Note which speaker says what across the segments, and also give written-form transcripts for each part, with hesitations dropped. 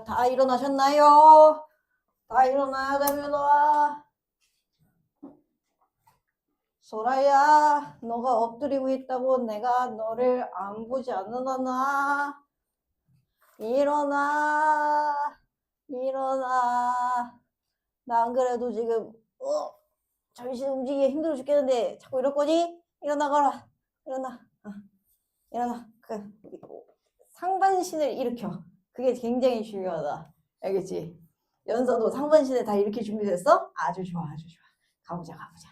Speaker 1: 다 일어나셨나요? 다 일어나야 됩니다. 소라야, 너가 엎드리고 있다고 내가 너를 안 보지 않는다나? 일어나, 일어나. 나 안 그래도 지금 정신 움직이기 힘들어 죽겠는데 자꾸 이럴 거니? 일어나거라. 일어나. 일어나. 상반신을 일으켜. 그게 굉장히 중요하다. 알겠지? 연서도 상반신을 다 이렇게 준비됐어? 아주 좋아, 아주 좋아. 가보자, 가보자.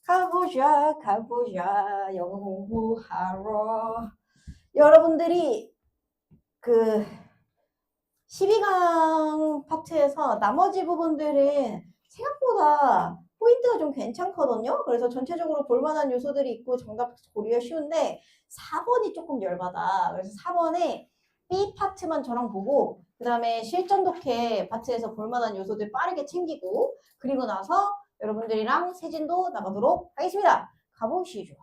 Speaker 1: 가보자, 가보자. 영어 공부하러. 여러분들이 그 12강 파트에서 나머지 부분들은 생각보다 포인트가 좀 괜찮거든요. 그래서 전체적으로 볼만한 요소들이 있고 정답 고르기가 쉬운데 4번이 조금 열받아. 그래서 4번에 B 파트만 저랑 보고 그 다음에 실전 독해 파트에서 볼만한 요소들 빠르게 챙기고 그리고 나서 여러분들이랑 세진도 나가도록 하겠습니다. 가보시죠.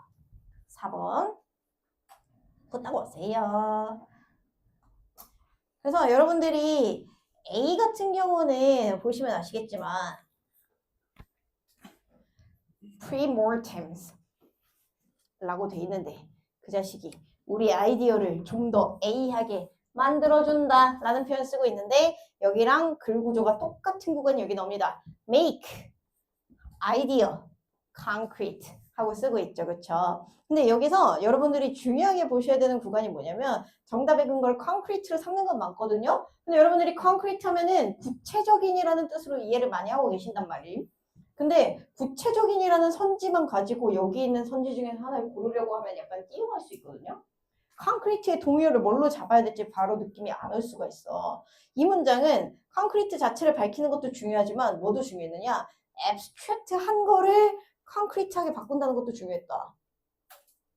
Speaker 1: 4번 붙다고 오세요. 그래서 여러분들이 A 같은 경우는 보시면 아시겠지만 premortems 라고 돼 있는데 그 자식이 우리 아이디어를 좀 더 A하게 만들어준다 라는 표현 쓰고 있는데 여기랑 글 구조가 똑같은 구간이 여기 나옵니다. make, idea, concrete 하고 쓰고 있죠. 그쵸? 근데 여기서 여러분들이 중요하게 보셔야 되는 구간이 뭐냐면 정답의 근거를 concrete로 삼는 건 많거든요. 근데 여러분들이 concrete 하면은 구체적인이라는 뜻으로 이해를 많이 하고 계신단 말이에요. 근데 구체적인이라는 선지만 가지고 여기 있는 선지 중에 하나를 고르려고 하면 약간 띄어갈 수 있거든요. 콘크리트의 동의어를 뭘로 잡아야 될지 바로 느낌이 안 올 수가 있어. 이 문장은 콘크리트 자체를 밝히는 것도 중요하지만 뭐도 중요했느냐? abstract한 거를 콘크리트하게 바꾼다는 것도 중요했다.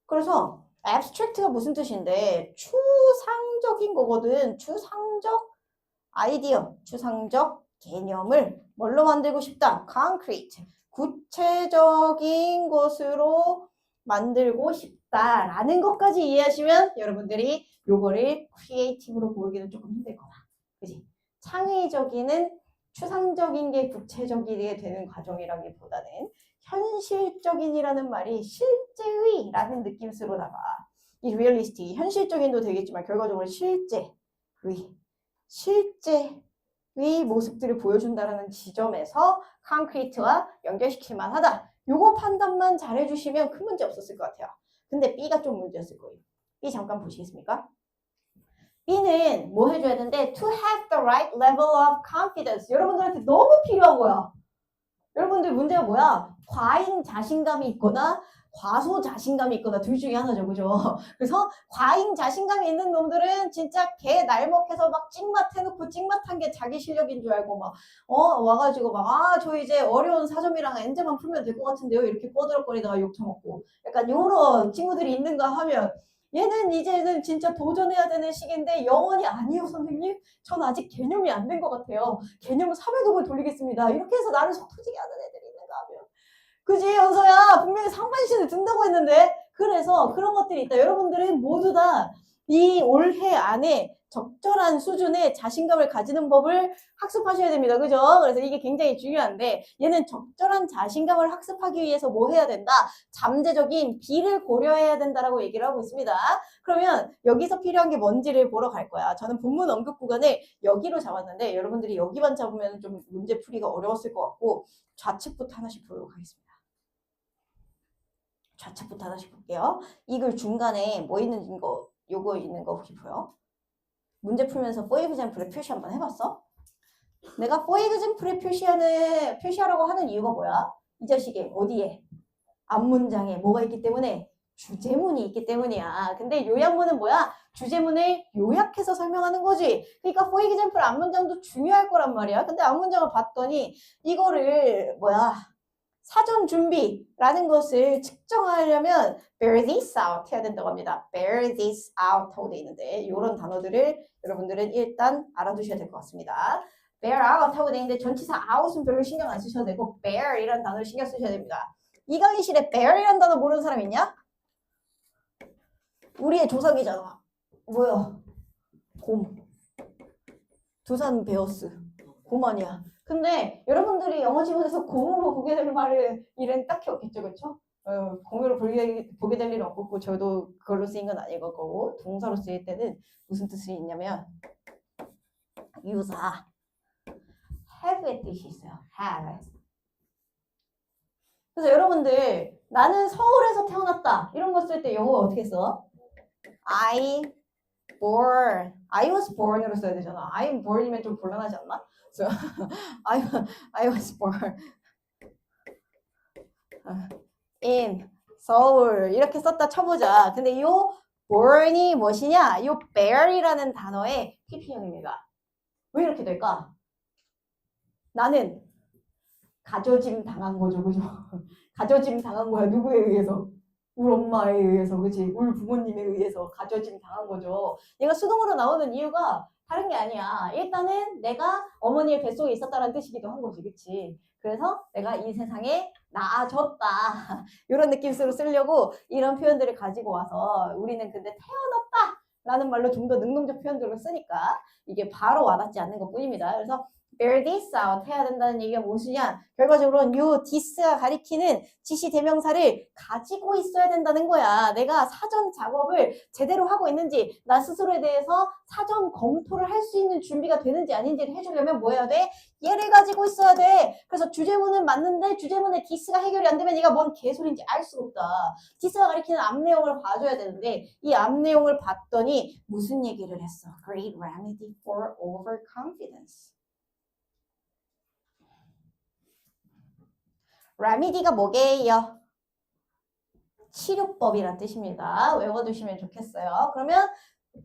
Speaker 1: 그래서 abstract가 무슨 뜻인데 추상적인 거거든. 추상적 아이디어, 추상적 개념을 뭘로 만들고 싶다? concrete. 구체적인 것으로 만들고 싶다라는 것까지 이해하시면 여러분들이 요거를 creative로 고르기는 조금 힘들 거다. 그지? 창의적이는 추상적인 게 구체적이게 되는 과정이라기보다는 현실적인이라는 말이 실제의라는 느낌으로다가 이 realistic, 현실적인도 되겠지만 결과적으로 실제의 모습들을 보여준다는 지점에서 콘크리트와 연결시킬 만하다. 요거 판단만 잘해주시면 큰 문제 없었을 것 같아요. 근데 B가 좀 문제였을 거예요. B 잠깐 보시겠습니까? B는 뭐 해줘야 되는데 to have the right level of confidence. 여러분들한테 너무 필요한 거야. 여러분들 문제가 뭐야? 과잉 자신감이 있거나 과소 자신감이 있거나 둘 중에 하나죠. 그죠? 그래서 과잉 자신감이 있는 놈들은 진짜 개 날먹해서 막 찍맛 해놓고 찍맛한 게 자기 실력인 줄 알고 막 와가지고 막 저 이제 어려운 사점이랑 엔제만 풀면 될 것 같은데요. 이렇게 뻐드럭거리다가 욕 처먹고 약간 요런 친구들이 있는가 하면 얘는 이제는 진짜 도전해야 되는 시기인데 영원히 아니요 선생님 전 아직 개념이 안 된 것 같아요. 개념 3회독을 돌리겠습니다. 이렇게 해서 나를 속 터지게 하는 애들이 있는가 하면 그지 연서야 분명히 상반신을 든다고 했는데 그래서 그런 것들이 있다. 여러분들은 모두 다 이 올해 안에 적절한 수준의 자신감을 가지는 법을 학습하셔야 됩니다. 그죠? 그래서 이게 굉장히 중요한데 얘는 적절한 자신감을 학습하기 위해서 뭐 해야 된다? 잠재적인 B를 고려해야 된다라고 얘기를 하고 있습니다. 그러면 여기서 필요한 게 뭔지를 보러 갈 거야. 저는 본문 언급 구간을 여기로 잡았는데 여러분들이 여기만 잡으면 좀 문제 풀이가 어려웠을 것 같고 좌측부터 하나씩 보도록 하겠습니다. 좌측부터 하나씩 볼게요. 이 글 중간에 뭐 있는 거 요거 있는 거 혹시 보여? 문제 풀면서 for example을 표시 한번 해봤어? 내가 for example을 표시하라고 하는 이유가 뭐야? 이 자식이 어디에? 앞문장에 뭐가 있기 때문에? 주제문이 있기 때문이야. 근데 요약문은 뭐야? 주제문을 요약해서 설명하는 거지. 그러니까 for example 앞문장도 중요할 거란 말이야. 근데 앞문장을 봤더니 이거를 사전 준비라는 것을 측정하려면 bear this out 해야 된다고 합니다. bear this out 하고 돼 있는데 이런 단어들을 여러분들은 일단 알아두셔야 될 것 같습니다. bear out 하고 돼 있는데 전치사 out은 별로 신경 안 쓰셔도 되고 bear 이라는 단어를 신경 쓰셔야 됩니다. 이 강의실에 bear 이라는 단어 모르는 사람 있냐? 우리의 조상이잖아. 뭐야? 곰. 두산 베어스. 곰 아니야. 근데 여러분들이 영어 지문에서 곰으로 보게 될 말은 일은 딱히 없겠죠, 그렇죠? 곰으로 보게 될 일은 없고 저도 그걸로 쓰인 건 아닐 거고 동사로 쓰일 때는 무슨 뜻이 있냐면 유사, have의 뜻이 있어요. have. 그래서 여러분들 나는 서울에서 태어났다 이런 거 쓸 때 영어 어떻게 써? I was born으로 써야 되잖아. I'm born이면 좀 곤란하지 않나? So, I was born in 서울 이렇게 썼다 쳐보자. 근데 요 born이 무엇이냐? 요 bear이라는 단어의 TP형입니다. 왜 이렇게 될까? 나는 가져짐 당한 거죠, 그죠? 가져짐 당한 거야. 누구에 의해서? 우리 엄마에 의해서, 그치? 우리 부모님에 의해서 가져짐 당한 거죠. 얘가 수동으로 나오는 이유가 다른 게 아니야. 일단은 내가 어머니의 뱃속에 있었다는 뜻이기도 한 거지, 그치? 그래서 내가 이 세상에 나아졌다. 이런 느낌으로 쓰려고 이런 표현들을 가지고 와서 우리는 근데 태어났다. 라는 말로 좀 더 능동적 표현들을 쓰니까 이게 바로 와닿지 않는 것 뿐입니다. 그래서 bear this out 해야 된다는 얘기가 무엇이냐? 결과적으로는 요 this가 가리키는 지시 대명사를 가지고 있어야 된다는 거야. 내가 사전 작업을 제대로 하고 있는지, 나 스스로에 대해서 사전 검토를 할 수 있는 준비가 되는지 아닌지를 해주려면 뭐 해야 돼? 얘를 가지고 있어야 돼. 그래서 주제문은 맞는데 주제문에 this가 해결이 안 되면 얘가 뭔 개소리인지 알 수가 없다. this가 가리키는 앞 내용을 봐줘야 되는데 이 앞 내용을 봤더니 무슨 얘기를 했어? Great remedy for overconfidence. 레미디가 뭐게요? 치료법이란 뜻입니다. 외워두시면 좋겠어요. 그러면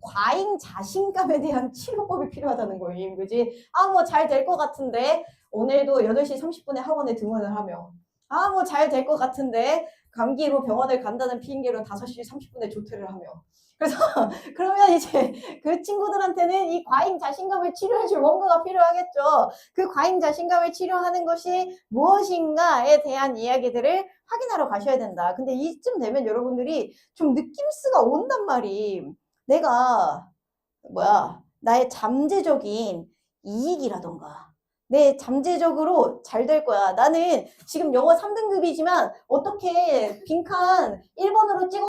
Speaker 1: 과잉 자신감에 대한 치료법이 필요하다는 거예요. 그지? 뭐 잘 될 것 같은데 오늘도 8시 30분에 학원에 등원을 하며 뭐 잘 될 것 같은데 감기로 병원을 간다는 핑계로 5시 30분에 조퇴를 하며 그래서 그러면 이제 그 친구들한테는 이 과잉 자신감을 치료해줄 뭔가가 필요하겠죠. 그 과잉 자신감을 치료하는 것이 무엇인가에 대한 이야기들을 확인하러 가셔야 된다. 근데 이쯤 되면 여러분들이 좀 느낌스가 온단 말이 내가 나의 잠재적인 이익이라던가 내 잠재적으로 잘 될 거야. 나는 지금 영어 3등급이지만 어떻게 빈칸 1번으로 찍어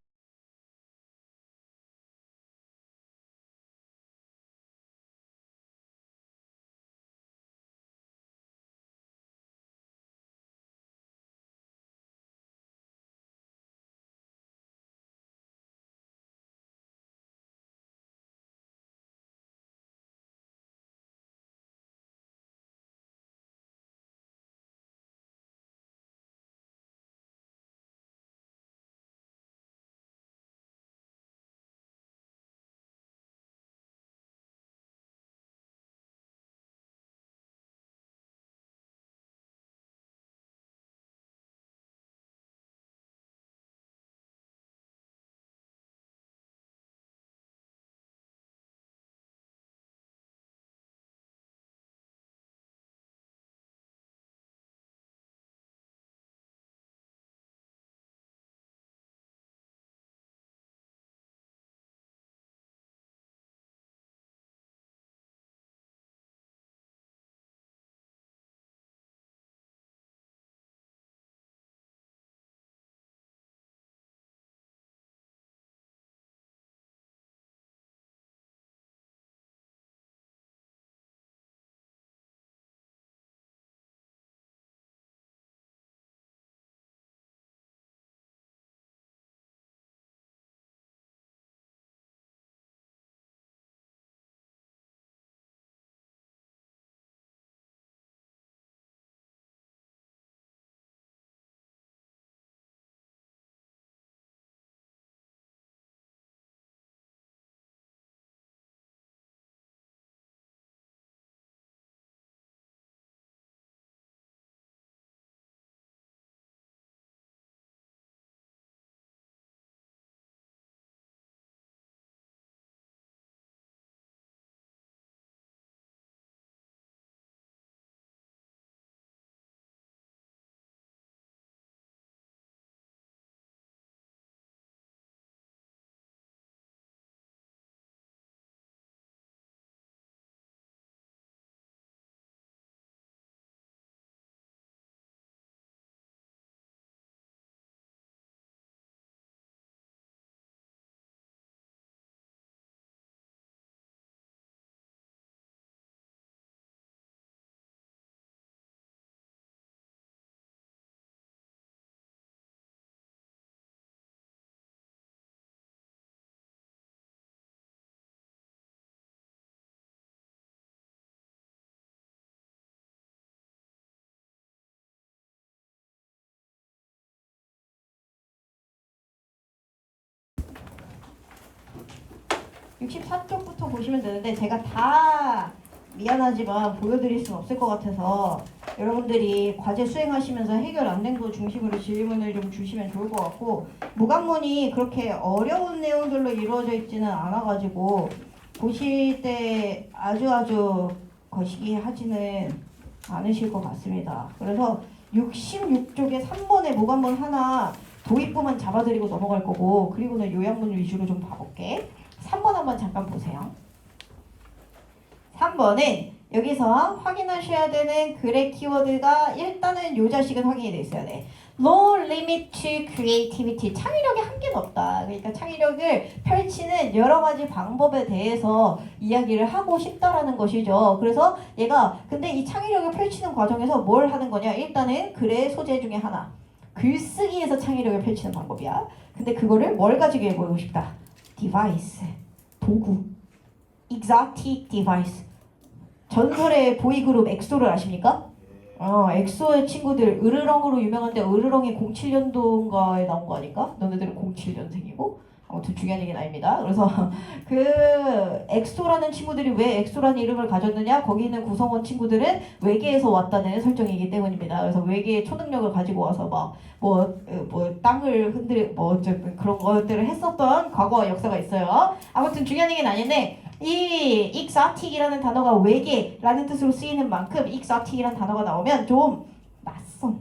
Speaker 1: 64쪽부터 보시면 되는데 제가 다 미안하지만 보여드릴 수는 없을 것 같아서 여러분들이 과제 수행하시면서 해결 안 된 거 중심으로 질문을 좀 주시면 좋을 것 같고, 무관문이 그렇게 어려운 내용들로 이루어져 있지는 않아가지고 보실 때 아주 거시기 하지는 않으실 것 같습니다. 그래서 66쪽에 3번에 무관문 하나 도입부만 잡아드리고 넘어갈 거고, 그리고는 요약문 위주로 좀 봐볼게. 3번 한번 잠깐 보세요. 3번은 여기서 확인하셔야 되는 글의 키워드가 일단은 요 자식은 확인이 돼 있어야 돼. No limit to creativity. 창의력에 한계는 없다. 그러니까 창의력을 펼치는 여러 가지 방법에 대해서 이야기를 하고 싶다라는 것이죠. 그래서 얘가 근데 이 창의력을 펼치는 과정에서 뭘 하는 거냐? 일단은 글의 소재 중에 하나. 글쓰기에서 창의력을 펼치는 방법이야. 근데 그거를 뭘 가지고 해보고 싶다? device. 도구. exotic device. 전설의 보이그룹 엑소를 아십니까? 엑소의 친구들 으르렁으로 유명한데 으르렁이 07년도인가에 나온 거 아닐까? 너네들은 07년생이고 아무튼 중요한 얘기는 아닙니다. 그래서 그 엑소라는 친구들이 왜 엑소라는 이름을 가졌느냐? 거기 있는 구성원 친구들은 외계에서 왔다는 설정이기 때문입니다. 그래서 외계의 초능력을 가지고 와서 막 뭐 땅을 흔들 뭐 어쨌든 그런 것들을 했었던 과거와 역사가 있어요. 아무튼 중요한 얘기는 아닌데, 이 exotic이라는 단어가 외계라는 뜻으로 쓰이는 만큼 exotic이라는 단어가 나오면 좀 낯선,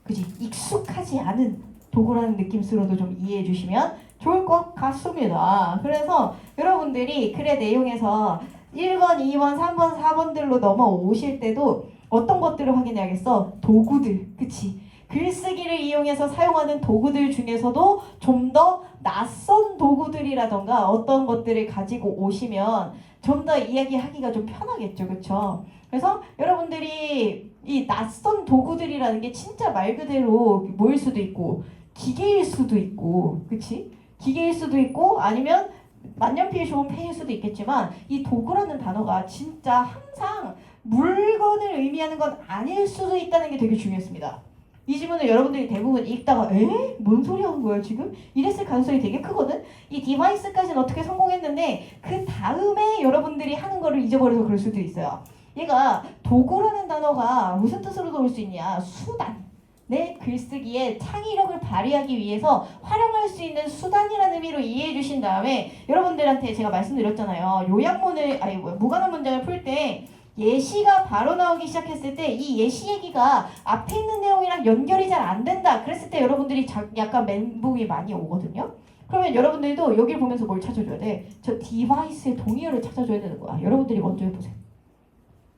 Speaker 1: 그지? 익숙하지 않은 도구라는 느낌으로도 좀 이해해 주시면 좋을 것 같습니다. 그래서 여러분들이 글의 내용에서 1번, 2번, 3번, 4번들로 넘어오실 때도 어떤 것들을 확인해야겠어? 도구들, 그치? 글쓰기를 이용해서 사용하는 도구들 중에서도 좀 더 낯선 도구들이라던가 어떤 것들을 가지고 오시면 좀 더 이야기하기가 좀 편하겠죠, 그쵸? 그래서 여러분들이 이 낯선 도구들이라는 게 진짜 말 그대로 뭐일 수도 있고 기계일 수도 있고, 그치? 기계일 수도 있고 아니면 만년필 좋은 펜일 수도 있겠지만, 이 도구라는 단어가 진짜 항상 물건을 의미하는 건 아닐 수도 있다는 게 되게 중요했습니다. 이 지문을 여러분들이 대부분 읽다가 에? 뭔 소리 하는 거야 지금? 이랬을 가능성이 되게 크거든? 이 디바이스까지는 어떻게 성공했는데 그 다음에 여러분들이 하는 거를 잊어버려서 그럴 수도 있어요. 얘가 도구라는 단어가 무슨 뜻으로 올 수 있냐? 수단. 내 글쓰기에 창의력을 발휘하기 위해서 활용할 수 있는 수단이라는 의미로 이해해 주신 다음에, 여러분들한테 제가 말씀드렸잖아요. 요약문을 무관한 문장을 풀 때 예시가 바로 나오기 시작했을 때 이 예시 얘기가 앞에 있는 내용이랑 연결이 잘 안 된다 그랬을 때 여러분들이 약간 멘붕이 많이 오거든요. 그러면 여러분들도 여기를 보면서 뭘 찾아줘야 돼? 저 디바이스의 동의어를 찾아줘야 되는 거야. 여러분들이 먼저 해보세요.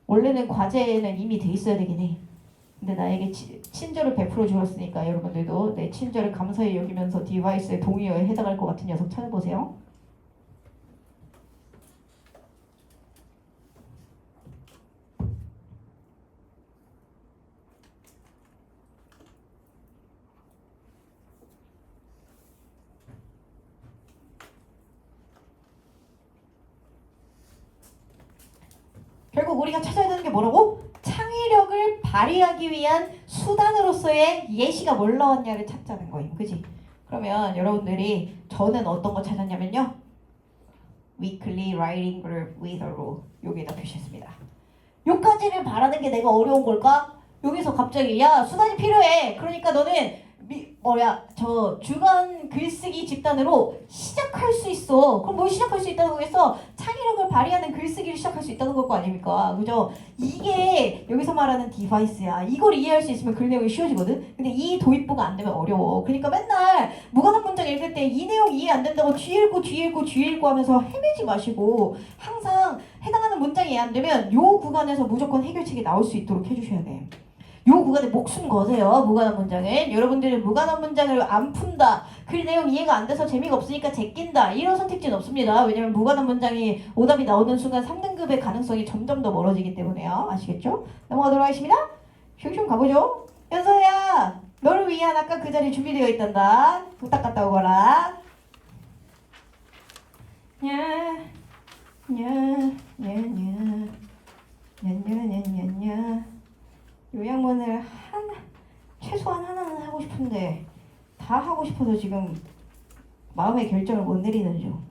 Speaker 1: 원래는 과제는 이미 돼 있어야 되긴 해. 근데 나에게 친절을 베풀어 주었으니까 여러분들도 내 친절을 감사히 여기면서 디바이스의 동의어에 해당할 것 같은 녀석 찾아보세요. 결국 우리가 찾아야 되는 게 뭐라고? 창의력을 발휘하기 위한 수단으로서의 예시가 뭘 나왔냐를 찾자는 거예요. 그지? 그러면 여러분들이 저는 어떤 거 찾았냐면요. Weekly Writing Group with a Rule. 여기에다 표시했습니다. 요까지를 바라는 게 내가 어려운 걸까? 여기서 갑자기 야 수단이 필요해. 그러니까 너는 저 주간 글쓰기 집단으로 시작할 수 있어. 그럼 뭘 시작할 수 있다는 거겠어? 창의력을 발휘하는 글쓰기를 시작할 수 있다는 걸 거 아닙니까? 그죠? 이게 여기서 말하는 디바이스야. 이걸 이해할 수 있으면 글 내용이 쉬워지거든? 근데 이 도입부가 안 되면 어려워. 그러니까 맨날 무관한 문장 읽을 때 이 내용 이해 안 된다고 뒤 읽고 하면서 헤매지 마시고, 항상 해당하는 문장이 이해 안 되면 요 구간에서 무조건 해결책이 나올 수 있도록 해주셔야 돼. 요 구간에 목숨 거세요. 무관한 문장은. 여러분들이 무관한 문장을 안 푼다, 글 내용 이해가 안 돼서 재미가 없으니까 제낀다, 이런 선택지는 없습니다. 왜냐면 무관한 문장이 오답이 나오는 순간 3등급의 가능성이 점점 더 멀어지기 때문에요. 아시겠죠? 넘어가도록 하겠습니다. 슝슝 가보죠. 현서야, 너를 위한 아까 그 자리 준비되어 있단다. 부탁 갔다 오거라. 요약문을 최소한 하나는 하고 싶은데 다 하고 싶어서 지금 마음의 결정을 못 내리는 중.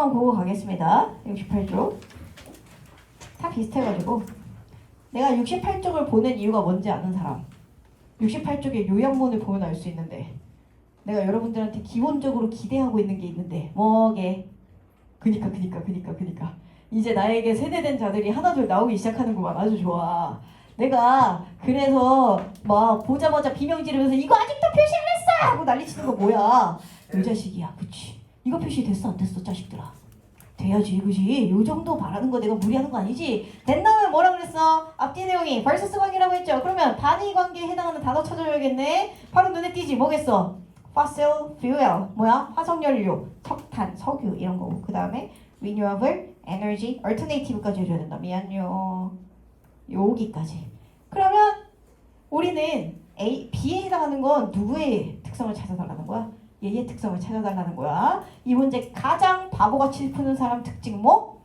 Speaker 1: 요약만 보고 가겠습니다. 68쪽. 다 비슷해가지고. 내가 68쪽을 보는 이유가 뭔지 아는 사람. 68쪽의 요약문을 보면 알 수 있는데 내가 여러분들한테 기본적으로 기대하고 있는 게 있는데 뭐게? 그니까 이제 나에게 세대된 자들이 하나둘 나오기 시작하는구만. 아주 좋아. 내가 그래서 막 보자마자 비명 지르면서 이거 아직도 표시 안 했어! 하고 난리치는 거 뭐야? 요 자식이야. 그치? 이거 표시 됐어 안 됐어 자식들아? 돼야지 그지? 요 정도 바라는 거 내가 무리하는 거 아니지? 된 다음에 뭐라 그랬어? 앞뒤 내용이 versus 관계라고 했죠? 그러면 단위 관계에 해당하는 단어 찾아줘야겠네? 바로 눈에 띄지? 뭐겠어? fossil fuel 뭐야? 화석연료, 석탄, 석유 이런 거고 그 다음에 renewable energy, alternative까지 해줘야 된다. 미안요. 여기까지. 그러면 우리는 B에 해당하는 건 누구의 특성을 찾아달라는 거야? 얘의 특성을 찾아달라는 거야. 이 문제 가장 바보같이 푸는 사람 특징 뭐?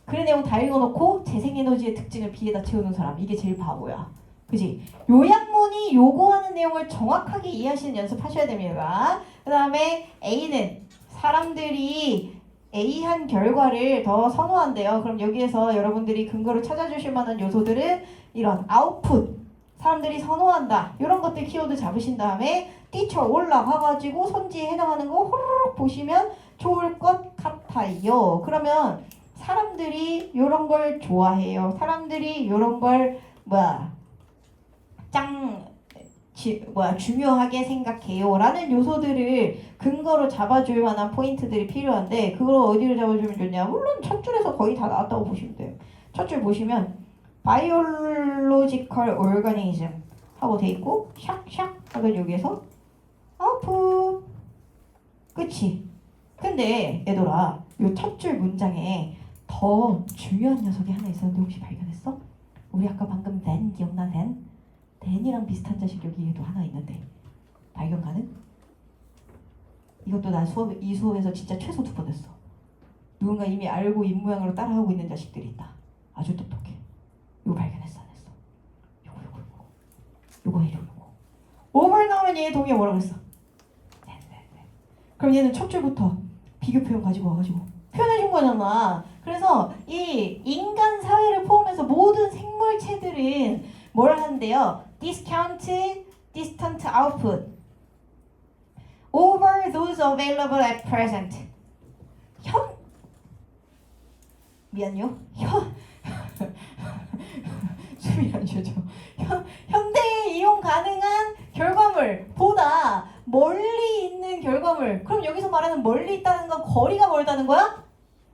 Speaker 1: 글의 내용 다 읽어놓고 재생에너지의 특징을 B에다 채우는 사람. 이게 제일 바보야. 그지? 요약문이 요구하는 내용을 정확하게 이해하시는 연습하셔야 됩니다. 그 다음에 A는 사람들이 A한 결과를 더 선호한대요. 그럼 여기에서 여러분들이 근거를 찾아주실 만한 요소들은 이런 아웃풋, 사람들이 선호한다 이런 것들 키워드 잡으신 다음에 뛰쳐 올라가가지고 선지에 해당하는 거 호로록 보시면 좋을 것 같아요. 그러면 사람들이 이런 걸 좋아해요. 사람들이 이런 걸 중요하게 생각해요 라는 요소들을 근거로 잡아줄 만한 포인트들이 필요한데 그걸 어디를 잡아주면 좋냐? 물론 첫 줄에서 거의 다 나왔다고 보시면 돼요. 첫 줄 보시면 biological organism 하고 돼 있고 샥샥 하면 여기에서 아웃풋 그치? 근데 얘들아 요 첫 줄 문장에 더 중요한 녀석이 하나 있었는데 혹시 발견했어? 우리 아까 방금 then 기억나? then이랑 비슷한 자식 여기에도 하나 있는데 발견 가능? 이것도 나 이 수업에서 진짜 최소 2번 했어. 누군가 이미 알고 입모양으로 따라하고 있는 자식들이 있다. 아주 똑똑해. 이거 발견했어 안 했어? 요거 해줘 요거. over 나오면 얘 동의어 뭐라고 했어? 네. 그럼 얘는 첫 줄부터 비교 표현 가지고 와가지고 표현해준 거잖아. 그래서 이 인간 사회를 포함해서 모든 생물체들은 뭘 하는데요? discount, distant output over those available at present. 미안요. 숨이 안 쉬어져. 현대에 이용 가능한 결과물보다 멀리 있는 결과물. 그럼 여기서 말하는 멀리 있다는 건 거리가 멀다는 거야?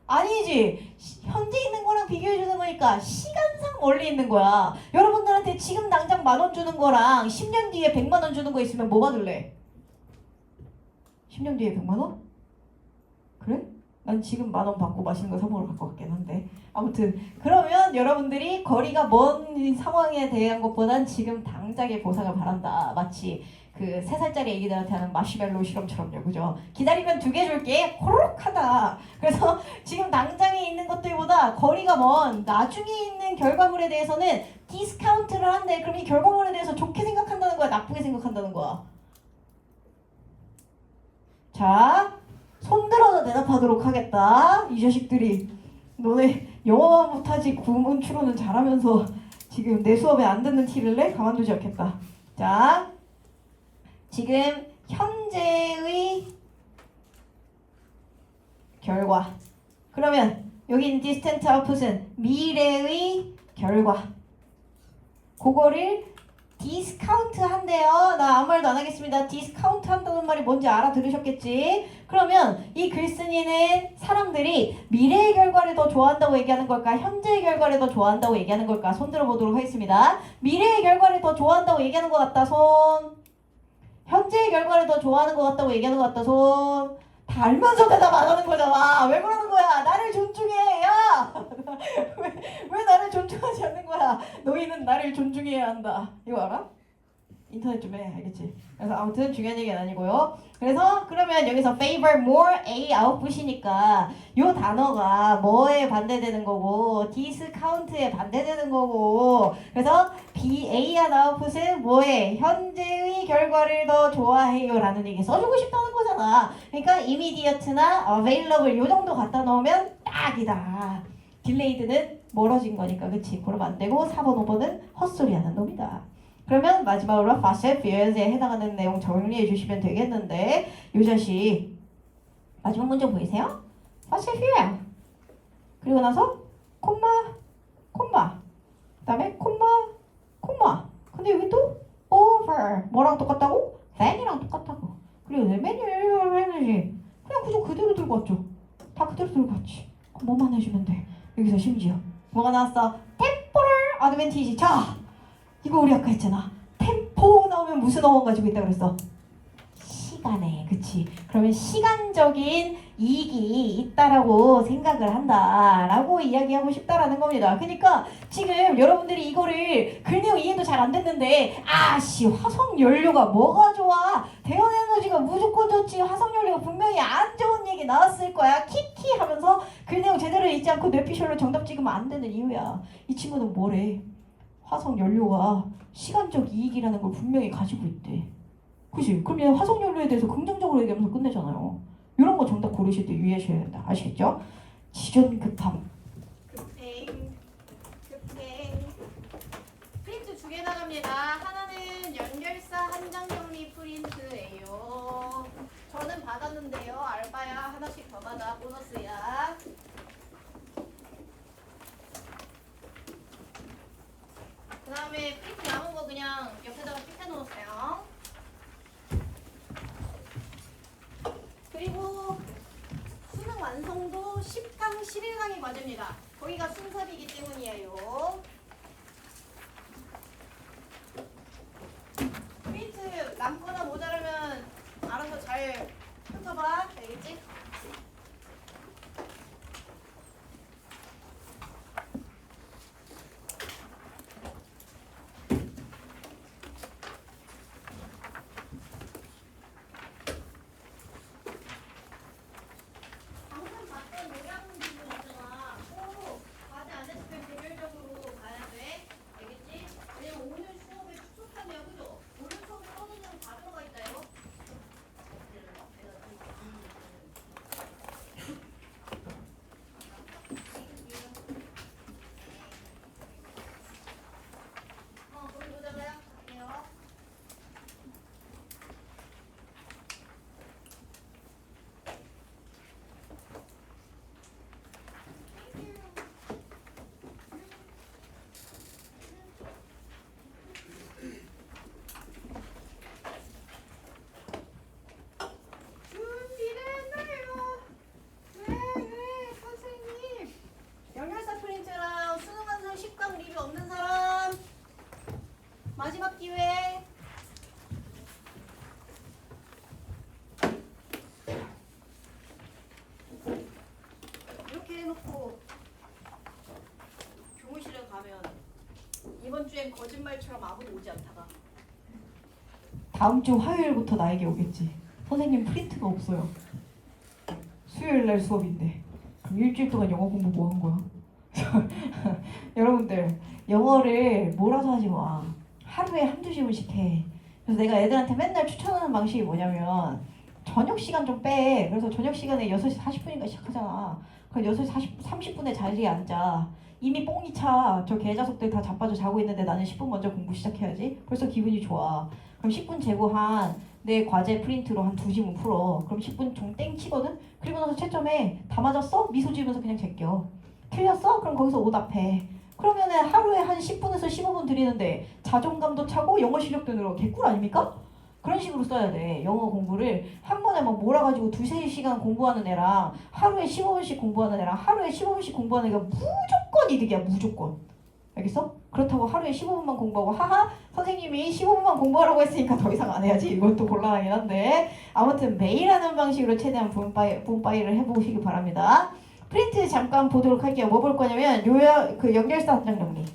Speaker 1: 아니지. 현재 있는 거랑 비교해주는 거니까 시간상 멀리 있는 거야. 여러분들한테 지금 당장 10,000원 주는 거랑 10년 뒤에 100만 원 주는 거 있으면 뭐 받을래? 10년 뒤에 100만 원? 그래? 난 지금 10,000원 받고 맛있는 거 사 먹으러 갈 것 같긴 한데 아무튼 그러면 여러분들이 거리가 먼 상황에 대한 것보단 지금 당장의 보상을 바란다. 마치 그 3살짜리 애기들한테 하는 마시멜로 실험처럼요. 그죠? 기다리면 2개 줄게. 호로록 하다. 그래서 지금 당장에 있는 것들보다 거리가 먼 나중에 있는 결과물에 대해서는 디스카운트를 한대. 그럼 이 결과물에 대해서 좋게 생각한다는 거야? 나쁘게 생각한다는 거야? 자, 손들어서 대답하도록 하겠다. 이 자식들이 너네 영어만 못하지 구문 추론은 잘하면서 지금 내 수업에 안 듣는 티를 내? 가만두지 않겠다. 자, 지금 현재의 결과. 그러면 여기 있는 distant output은 미래의 결과. 그거를 디스카운트 한대요. 나 아무 말도 안 하겠습니다. 디스카운트 한다는 말이 뭔지 알아들으셨겠지? 그러면 이 글쓴이는 사람들이 미래의 결과를 더 좋아한다고 얘기하는 걸까? 현재의 결과를 더 좋아한다고 얘기하는 걸까? 손 들어보도록 하겠습니다. 미래의 결과를 더 좋아한다고 얘기하는 것 같다. 손. 현재의 결과를 더 좋아하는 것 같다고 얘기하는 것 같다. 손. 다 알면서 대답 안 하는 거잖아. 왜 그러는 거야? 나를 존중해. 야! 왜 나를 존중하지 않는 거야? 너희는 나를 존중해야 한다. 이거 알아? 인터넷 좀 해. 알겠지? 그래서 아무튼 중요한 얘기는 아니고요. 그래서 그러면 여기서 favor more A output이니까 요 단어가 뭐에 반대되는 거고 discount에 반대되는 거고 그래서 A한 아웃풋은 뭐해? 현재의 결과를 더 좋아해요 라는 얘기 써주고 싶다는 거잖아. 그러니까 immediate나 available 요 정도 갖다 넣으면 딱이다. delayed는 멀어진 거니까 그치? 그러면 안 되고 4번 5번은 헛소리 하는 놈이다. 그러면 마지막으로 fast furious에 해당하는 내용 정리해 주시면 되겠는데 요 자식 마지막 문제 보이세요? fast furious 그리고 나서 콤마 그 다음에 콤마 근데 여기 또 over 뭐랑 똑같다고? than이랑 똑같다고. 그리고 매뉴얼 그냥 구조 그대로 들고 왔죠. 다 그대로 들고 왔지. 그럼 뭐만 해주면 돼. 여기서 심지어 뭐가 나왔어? temporal advantage. 자 이거 우리 아까 했잖아. 템포 나오면 무슨 어원 가지고 있다 그랬어? 시간에. 그치? 그러면 시간적인 이익이 있다라고 생각을 한다라고 이야기하고 싶다라는 겁니다. 그러니까 지금 여러분들이 이거를 글내용 이해도 잘 안 됐는데 아씨 화석 연료가 뭐가 좋아? 대원 에너지가 무조건 좋지. 화석 연료가 분명히 안 좋은 얘기 나왔을 거야. 키키 하면서 글내용 제대로 읽지 않고 뇌피셜로 정답 찍으면 안 되는 이유야. 이 친구는 뭐래? 화석 연료가 시간적 이익이라는 걸 분명히 가지고 있대. 그치? 그럼 얘 화석 연료에 대해서 긍정적으로 얘기하면서 끝내잖아요. 이런 거 정답 고르실 때 유의하셔야 된다. 아시겠죠? 지존 급함. 급행. 프린트 두 개 나갑니다. 하나는 연결사 한 장 정리 프린트예요. 저는 받았는데요. 알바야 하나씩 더 받아. 보너스야. 그 다음에 프린트 남은 거 그냥 옆에다가 픽해 놓으세요. 그리고 수능 완성도 10강 11강이 과제입니다. 거기가 순서이기 때문이에요. 프린트 남거나 모자라면 알아서 잘 훑어봐. 알겠지? 마지막 기회. 이렇게 해놓고 교무실에 가면 이번 주엔 거짓말처럼 아무도 오지 않다가 다음 주 화요일부터 나에게 오겠지. 선생님 프린트가 없어요. 수요일 날 수업인데 그럼 일주일 동안 영어 공부 뭐 한 거야? 여러분들 영어를 몰아서 하지 마. 하루에 한두 시간씩 해. 그래서 내가 애들한테 맨날 추천하는 방식이 뭐냐면 저녁 시간 좀 빼. 그래서 저녁 시간에 6시 40분인가 시작하잖아. 그럼 6시 30분에 자리에 앉아. 이미 뽕이 차. 저 개자석들 다 자빠져 자고 있는데 나는 10분 먼저 공부 시작해야지. 벌써 기분이 좋아. 그럼 10분 재고 내 과제 프린트로 한 2지문 풀어. 그럼 10분 종 땡 치거든? 그리고 나서 채점에 다 맞았어? 미소 지으면서 그냥 제껴. 틀렸어? 그럼 거기서 오답해. 그러면은 하루에 한 10분에서 15분 드리는데 자존감도 차고 영어 실력도 늘어. 개꿀 아닙니까? 그런 식으로 써야 돼. 영어 공부를 한 번에 막 몰아가지고 2-3시간 공부하는 애랑 하루에 15분씩 공부하는 애랑 하루에 15분씩 공부하는 애가 무조건 이득이야. 무조건. 알겠어? 그렇다고 하루에 15분만 공부하고 하하 선생님이 15분만 공부하라고 했으니까 더 이상 안 해야지. 이것도 곤란하긴 한데 아무튼 매일 하는 방식으로 최대한 분파이를 해보시기 바랍니다. 프린트 잠깐 보도록 할게요. 뭐 볼 거냐면 그 연결사 한 장 정리.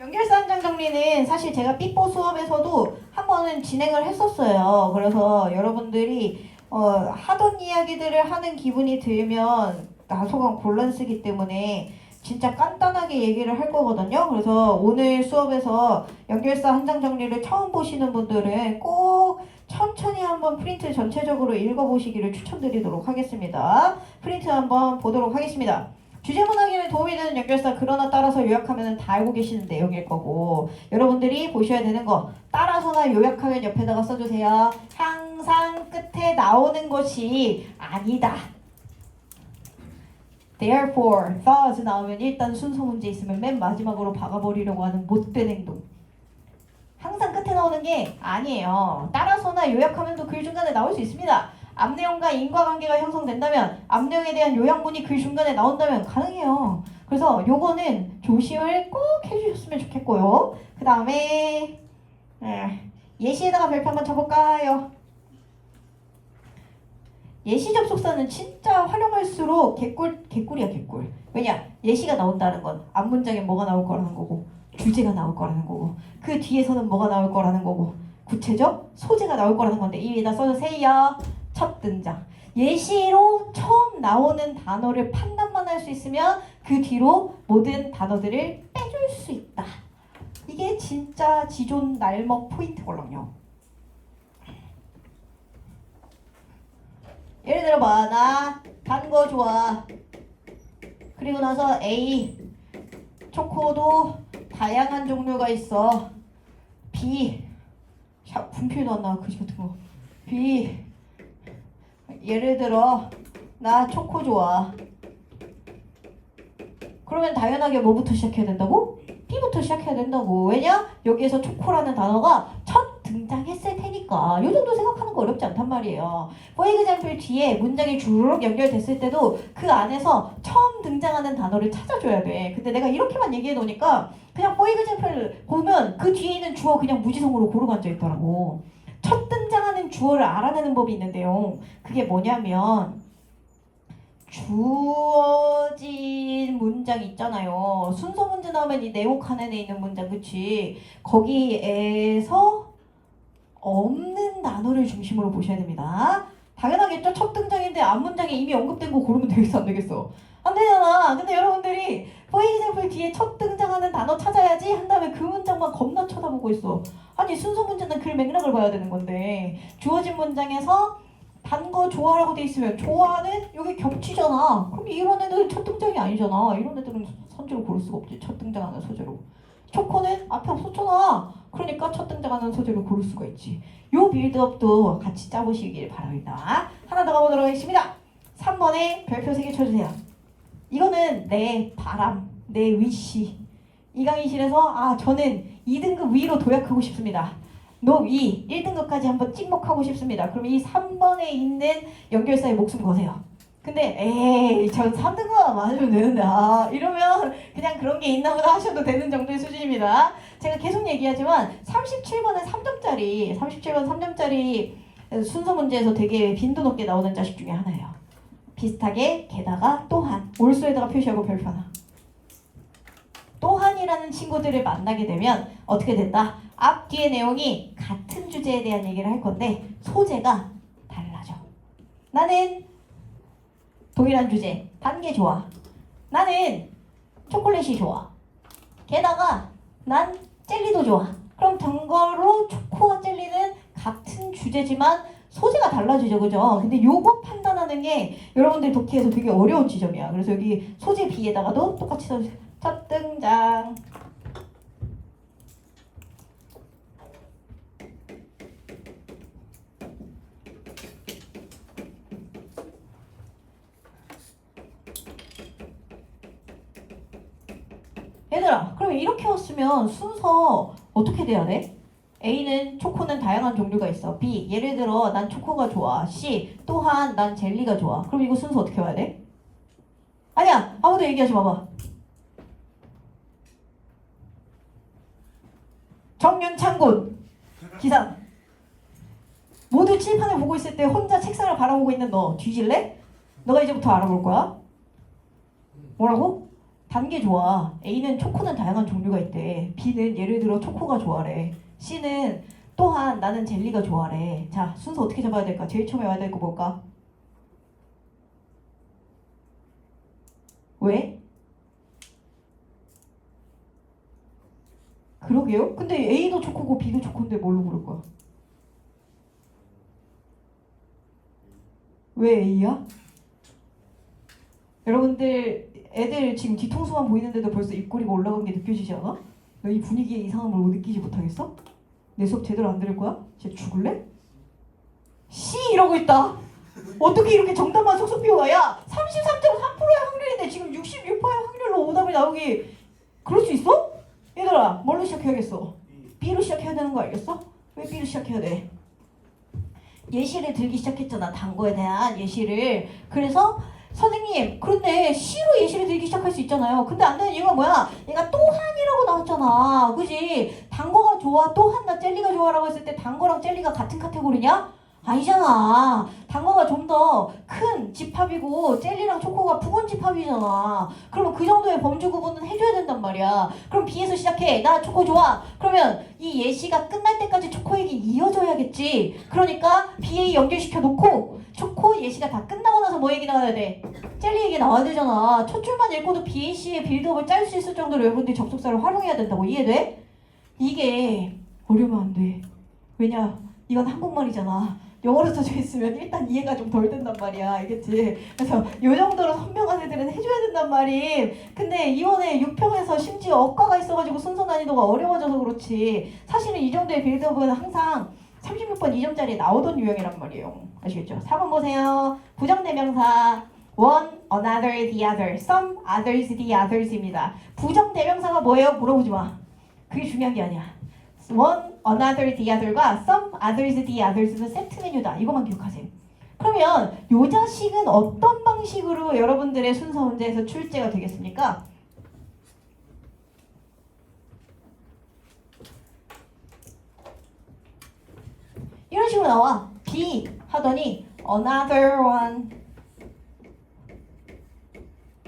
Speaker 1: 연결사 한 장 정리는 사실 제가 삐뽀 수업에서도 한 번은 진행을 했었어요. 그래서 여러분들이 하던 이야기들을 하는 기분이 들면
Speaker 2: 나소강 곤란 쓰기 때문에 진짜 간단하게 얘기를 할 거거든요. 그래서 오늘 수업에서 연결사 한 장 정리를 처음 보시는 분들은 꼭 천천히 한번 프린트 전체적으로 읽어보시기를 추천드리도록 하겠습니다. 프린트 한번 보도록 하겠습니다. 주제문 확인에 도움이 되는 연결사 그러나 따라서 요약하면 다 알고 계시는 내용일 거고 여러분들이 보셔야 되는 거 따라서나 요약하면 옆에다가 써주세요. 항상 끝에 나오는 것이 아니다. Therefore, thus 나오면 일단 순서 문제 있으면 맨 마지막으로 박아버리려고 하는 못된 행동. 항상 끝에 나오는 게 아니에요. 따라서나 요약하면도 글 중간에 나올 수 있습니다. 앞 내용과 인과관계가 형성된다면 앞 내용에 대한 요약문이 글 중간에 나온다면 가능해요. 그래서 요거는 조심을 꼭 해주셨으면 좋겠고요. 그 다음에 예시에다가 별표 한번 쳐볼까요? 예시 접속사는 진짜 활용할수록 개꿀이야 개꿀. 왜냐? 예시가 나온다는 건 앞 문장에 뭐가 나올 거라는 거고 주제가 나올 거라는 거고 그 뒤에서는 뭐가 나올 거라는 거고 구체적 소재가 나올 거라는 건데 이 위에다 써주세요. 첫 등장. 예시로 처음 나오는 단어를 판단만 할 수 있으면 그 뒤로 모든 단어들을 빼줄 수 있다. 이게 진짜 지존 날먹 포인트걸랑요. 예를 들어봐. 나 단 거 좋아. 그리고 나서 A 초코도 다양한 종류가 있어. B 분필도 안 나와 그지 같은 거. B 예를 들어 나 초코 좋아. 그러면 당연하게 뭐부터 시작해야 된다고? B부터 시작해야 된다고. 왜냐? 여기에서 초코라는 단어가 첫 등장했을 테니까. 이 정도 생각하는 거 어렵지 않단 말이에요. For example 뒤에 문장이 쭉 연결됐을 때도 그 안에서 처음 등장하는 단어를 찾아줘야 돼. 근데 내가 이렇게만 얘기해 놓으니까 그냥 for example 보면 그 뒤에 있는 주어 그냥 무지성으로 고르고 앉아있더라고. 첫 등장하는 주어를 알아내는 법이 있는데요. 그게 뭐냐면 주어진 문장 있잖아요. 순서 문제 나오면 이 내용 칸에 있는 문장, 그치? 거기에서 없는 단어를 중심으로 보셔야 됩니다. 당연하겠죠? 첫 등장인데 앞 문장에 이미 언급된 거 고르면 되겠어, 안 되겠어? 안 되잖아. 근데 여러분들이 for example 뒤에 첫 등장하는 단어 찾아야지 한 다음에 그 문장만 겁나 쳐다보고 있어. 아니 순서 문제는 글 맥락을 봐야 되는 건데 주어진 문장에서 단 거 좋아라고 돼 있으면 좋아는 여기 겹치잖아. 그럼 이런 애들은 첫 등장이 아니잖아. 이런 애들은 선지로 고를 수가 없지. 첫 등장하는 소재로. 초코는 앞에 없었잖아. 그러니까 첫 등장하는 소재로 고를 수가 있지. 요 빌드업도 같이 짜보시길 바랍니다. 하나 더 가보도록 하겠습니다. 3번에 별표 3개 쳐주세요. 이거는 내 바람, 내 위시. 이 강의실에서 저는 2등급 위로 도약하고 싶습니다. 너 위 1등급까지 한번 찍먹하고 싶습니다. 그럼 이 3번에 있는 연결사의 목숨 거세요. 근데 에이 전 3등급 맞으면 되는데 이러면 그냥 그런 게 있나 보다 하셔도 되는 정도의 수준입니다. 제가 계속 얘기하지만 37번은 37번 3점짜리 순서 문제에서 되게 빈도 높게 나오는 자식 중에 하나예요. 비슷하게 게다가 또한 올수에다가 표시하고 별표 하나. 또한이라는 친구들을 만나게 되면 어떻게 된다? 앞뒤의 내용이 같은 주제에 대한 얘기를 할 건데 소재가 달라져. 나는 동일한 주제, 단 게 좋아. 나는 초콜릿이 좋아. 게다가 난 젤리도 좋아. 그럼 단거로 초코와 젤리는 같은 주제지만 소재가 달라지죠, 그죠? 근데 요거 판단하는 게 여러분들 독해에서 되게 어려운 지점이야. 그래서 여기 소재 B에다가도 똑같이 써주세요. 첫 등장. 얘들아, 그럼 이렇게 왔으면 순서 어떻게 돼야 돼? A는 초코는 다양한 종류가 있어. B, 예를 들어 난 초코가 좋아. C, 또한 난 젤리가 좋아. 그럼 이거 순서 어떻게 와야 돼? 아니야, 아무도 얘기하지 마봐. 정윤창군 기상. 모두 칠판을 보고 있을 때 혼자 책상을 바라보고 있는 너 뒤질래? 너가 이제부터 알아볼 거야. 뭐라고? 단 게 좋아. A는 초코는 다양한 종류가 있대. B는 예를 들어 초코가 좋아래. C는 또한 나는 젤리가 좋아래. 자, 순서 어떻게 잡아야 될까? 제일 처음에 와야 될 거 뭘까? 왜? 그러게요. 근데 A도 초코고 B도 초코인데 뭘로 고를 거야? 왜 A야? 여러분들 애들 지금 뒤통수만 보이는데도 벌써 입꼬리가 올라간 게 느껴지지 않아? 너 이 분위기의 이상함을 느끼지 못하겠어? 내 수업 제대로 안 들을 거야? 진짜 죽을래? C 이러고 있다. 어떻게 이렇게 정답만 쏙쏙 비워가? 야 33.3%의 확률인데 지금 66%의 확률로 오답이 나오기 그럴 수 있어? 얘들아 뭘로 시작해야겠어? B로 시작해야 되는 거 알겠어? 왜 B로 시작해야 돼? 예시를 들기 시작했잖아. 단거에 대한 예시를. 그래서 선생님 그런데 C로 예시를 들기 시작할 수 있잖아요. 근데 안 되는 이유가 뭐야? 얘가 또한이라고 나왔잖아. 그지? 단거가 좋아 또한 나 젤리가 좋아라고 했을 때 단거랑 젤리가 같은 카테고리냐? 아니잖아. 단거가 좀 더 큰 집합이고 젤리랑 초코가 부분 집합이잖아. 그러면 그 정도의 범주 구분은 해줘야 된단 말이야. 그럼 B에서 시작해. 나 초코 좋아. 그러면 이 예시가 끝날 때까지 초코 얘기 이어져야겠지. 그러니까 B에 연결시켜 놓고 초코 예시가 다 끝나고 나서 뭐 얘기 나와야 돼? 젤리 얘기 나와야 되잖아. 첫 줄만 읽고도 BAC의 빌드업을 짤 수 있을 정도로 여러분들이 접속사를 활용해야 된다고. 이해돼? 이게 어려우면 안 돼. 왜냐? 이건 한국말이잖아. 영어로 써져 있으면 일단 이해가 좀 덜 된단 말이야. 알겠지? 그래서 요 정도로 선명한 애들은 해줘야 된단 말임. 근데 이번에 6평에서 심지어 억가가 있어가지고 순서 난이도가 어려워져서 그렇지. 사실은 이 정도의 빌드업은 항상 36번 2점짜리 나오던 유형이란 말이에요. 아시겠죠? 4번 보세요. 부정대명사 one, another, the other, some, others, the others입니다. 부정대명사가 뭐예요? 물어보지 마. 그게 중요한 게 아니야. one, another, the other과 some, others, the others는 세트 메뉴다. 이것만 기억하세요. 그러면 요 자식은 어떤 방식으로 여러분들의 순서 문제에서 출제가 되겠습니까? 이런 식으로 나와. B 하더니 another one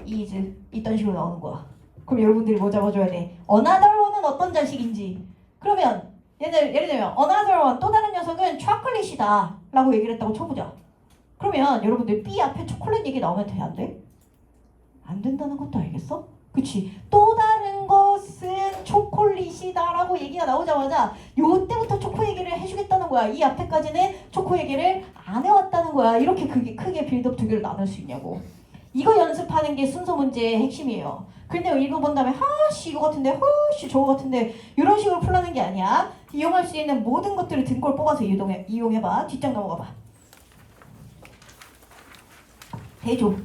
Speaker 2: is 이런 식으로 나오는 거야. 그럼 여러분들이 뭐 잡아줘야 돼? another one은 어떤 자식인지. 그러면 예를 들면 another one 또 다른 녀석은 초콜릿이다 라고 얘기를 했다고 쳐보자. 그러면 여러분들 B 앞에 초콜릿 얘기 나오면 돼? 안 돼? 안 된다는 것도 알겠어? 그치? 또 다른 것은 초콜릿이다 라고 얘기가 나오자마자 요때부터 초코 얘기를 해주겠다는 거야. 이 앞에까지는 초코 얘기를 안 해왔다는 거야. 이렇게 크게 빌드업 두 개를 나눌 수 있냐고. 이거 연습하는 게 순서 문제의 핵심이에요. 근데 읽어본 다음에 하씨 이거 같은데 허씨 저거 같은데 이런 식으로 풀라는 게 아니야. 이용할 수 있는 모든 것들을 등골 뽑아서 이용해봐. 뒷장 넘어가봐. 대조.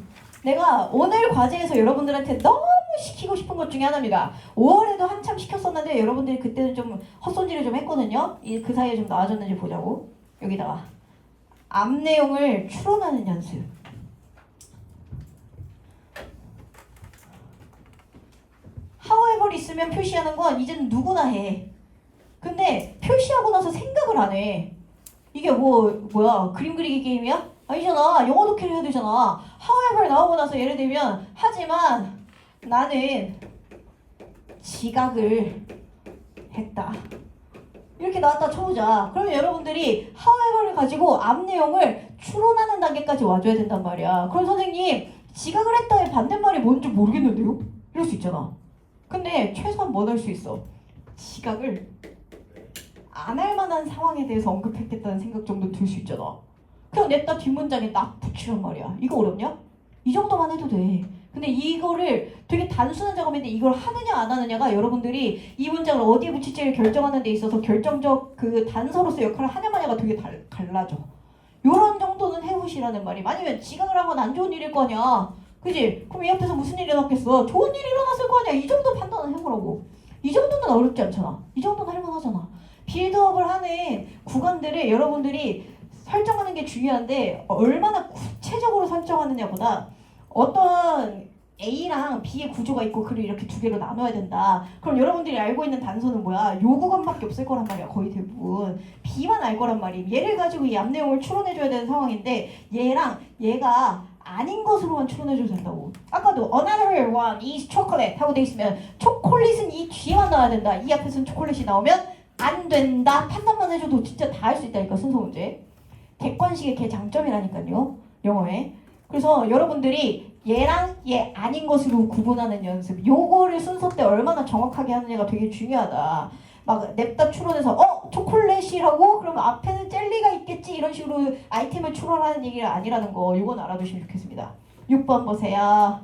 Speaker 2: 내가 오늘 과제에서 여러분들한테 너무 시키고 싶은 것 중에 하나입니다. 5월에도 한참 시켰었는데 여러분들이 그때는 좀 헛손질을 좀 했거든요. 그 사이에 좀 나아졌는지 보자고. 여기다가 앞 내용을 추론하는 연습. however 있으면 표시하는 건 이제는 누구나 해. 근데 표시하고 나서 생각을 안 해. 이게 뭐야? 그림 그리기 게임이야? 아니잖아. 영어 독해를 해야 되잖아. however 나오고 나서 예를 들면 하지만 나는 지각을 했다. 이렇게 나왔다 쳐보자. 그러면 여러분들이 however를 가지고 앞 내용을 추론하는 단계까지 와줘야 된단 말이야. 그럼 선생님 지각을 했다의 반대말이 뭔지 모르겠는데요? 이럴 수 있잖아. 근데 최소한 뭐 넣을 수 있어? 지각을 안 할 만한 상황에 대해서 언급했겠다는 생각 정도 들 수 있잖아. 그냥 냈다 뒷문장에 딱 붙이란 말이야. 이거 어렵냐? 이 정도만 해도 돼. 근데 이거를 되게 단순한 작업인데 이걸 하느냐 안 하느냐가 여러분들이 이 문장을 어디에 붙일지를 결정하는 데 있어서 결정적 그 단서로서 역할을 하냐 마냐가 되게 달라져. 요런 정도는 해보시라는 말이. 아니면 지각을 한 건 안 좋은 일일 거 아니야. 그지? 그럼 이 앞에서 무슨 일이 일어났겠어? 좋은 일이 일어났을 거 아니야. 이 정도 판단을 해보라고. 이 정도는 어렵지 않잖아. 이 정도는 할만하잖아. 빌드업을 하는 구간들을 여러분들이 설정하는 게 중요한데 얼마나 구체적으로 설정하느냐보다 어떤 A랑 B의 구조가 있고 그걸 이렇게 두 개로 나눠야 된다. 그럼 여러분들이 알고 있는 단서는 뭐야? 요 구간밖에 없을 거란 말이야. 거의 대부분. B만 알 거란 말이야. 얘를 가지고 이 앞 내용을 추론해줘야 되는 상황인데 얘랑 얘가 아닌 것으로만 추론해줘도 된다고. 아까도 another one is chocolate 하고 돼 있으면 초콜릿은 이 뒤에만 나와야 된다. 이 앞에서는 초콜릿이 나오면 안 된다. 판단만 해줘도 진짜 다 할 수 있다니까. 순서 문제. 객관식의 개 장점이라니까요. 영어에. 그래서 여러분들이 얘랑 얘 아닌 것으로 구분하는 연습, 요거를 순서 때 얼마나 정확하게 하느냐가 되게 중요하다. 막 냅다 추론해서 초콜릿이라고? 그럼 앞에는 젤리가 있겠지 이런 식으로 아이템을 추론하는 얘기가 아니라는 거, 이건 알아두시면 좋겠습니다. 6번 보세요.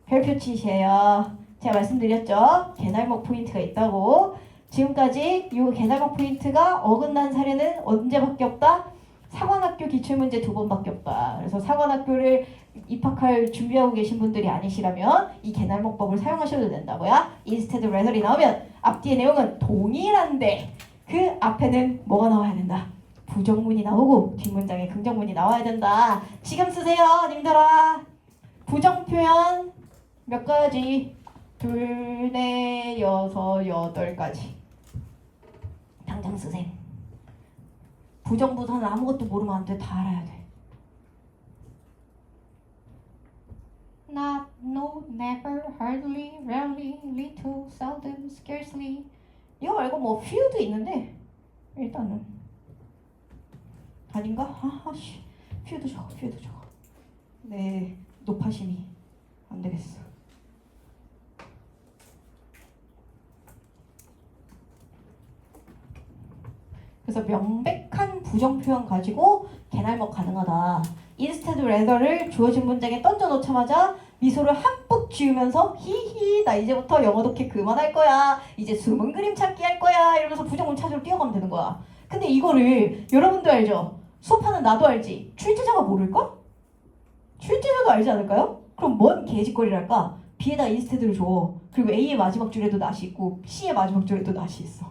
Speaker 2: 별표 치세요. 제가 말씀드렸죠? 개날목 포인트가 있다고. 지금까지 이 개날목 포인트가 어긋난 사례는 언제밖에 없다? 사관학교 기출문제 2번밖에 없다. 그래서 사관학교를 입학할 준비하고 계신 분들이 아니시라면 이 개날목법을 사용하셔도 된다고요. instead rather이 나오면 앞뒤의 내용은 동일한데 그 앞에는 뭐가 나와야 된다? 부정문이 나오고 뒷문장에 긍정문이 나와야 된다. 지금 쓰세요, 님들아. 부정표현 몇 가지? 2, 4, 6, 8가지. 당장 쓰세요. 부정부사는 아무것도 모르면 안 돼. 다 알아야 돼. Not, no, never, hardly, rarely, little, seldom, scarcely. 이거 말고 뭐 few도 있는데 일단은 아닌가? 아씨, few도 적어, few도 적어. 네, 높아심이 안 되겠어. 그래서 명백한 부정 표현 가지고 개날목 가능하다. instead rather를 주어진 문장에 던져놓자마자 미소를 한뿍 지으면서 히히 나 이제부터 영어 독해 그만할 거야. 이제 숨은 그림 찾기 할 거야. 이러면서 부정문 찾으러 뛰어가면 되는 거야. 근데 이거를 여러분도 알죠? 수업하는 나도 알지? 출제자가 모를까? 출제자도 알지 않을까요? 그럼 뭔 개짓거리랄까? B에다 instead를 줘. 그리고 A의 마지막 줄에도 낫이 있고 C의 마지막 줄에도 낫이 있어.